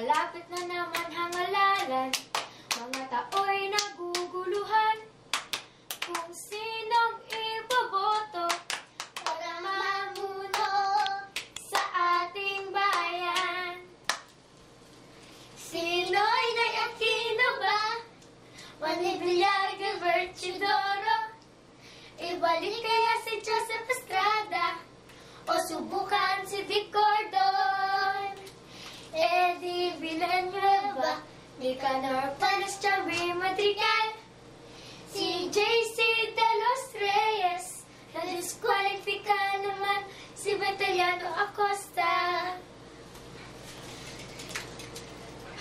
Malapit na naman hangalalan, mga tao'y naguguluhan kung sinong iboboto para mamuno sa ating bayan. Sino'y Aquino ba? Manny Villar, Gilbert Chidoro? Ibalik kaya si Joseph Estrada o subukan si Vic Gordon? Eddie Villanueva, Nicanor Panes, Chavi Madrigal, si JC De Los Reyes, na-disqualifika naman si Veteliano Acosta.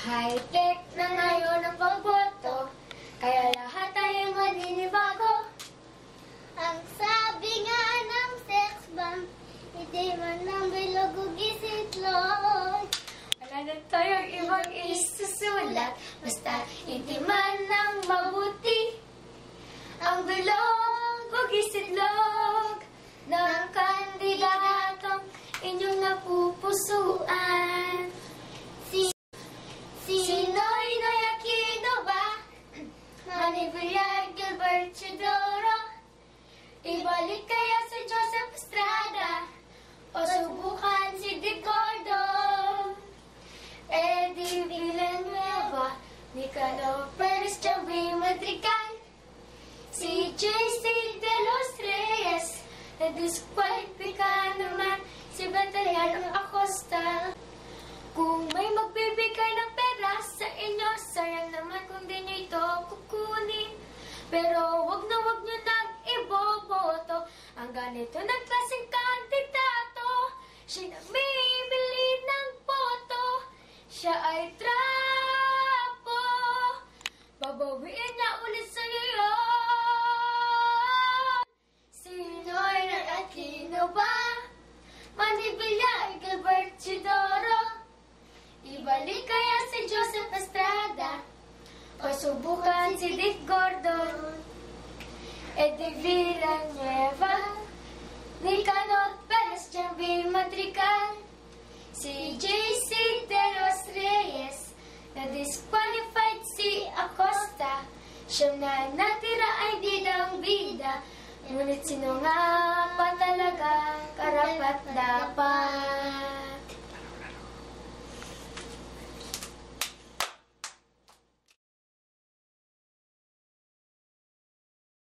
High-tech na ngayon ang pagboto, kaya lahat ay maninibago. Ang sabi nga ng sex bomb, hindi man ang bilog o gisitlog. Wala na tayong ibang isusulat, basta hindi man ng mabuti ang bilog o gisitlog ng kandidatong inyong napupusuan. Sino'y Aquino ba? Manny Villar, Gilbert Chidoro? Ibalik kaya si Joseph Estrada o subukan si Vic Gordon? Eddie Villanueva, Nicanor Panes, Chavi Madrigal, si JC De Los Reyes, na-disqualifika naman si Veteliano Acosta. Kung may magbibigay ng pera sa inyo, sayang naman kung di nyo ito kukunin. Pero wag nyo nang iboboto ang ganito ng klaseng kandidato. Siya namimili ng boto, siya ay trapo, babawiin niya ulit sa'yo yun. Sino'y Aquino ba? Manny Villar, Gilbert Chidoro? Ibalik kaya si Joseph Estrada o subukan si Vic Gordon? Eddie Villanueva, Nicanor Panes, Chavi Madrigal, si JC De Los Reyes, na-disqualified si Acosta. Siyang na natira ay bidang-bida, ngunit sino nga pa talaga karapat-dapat?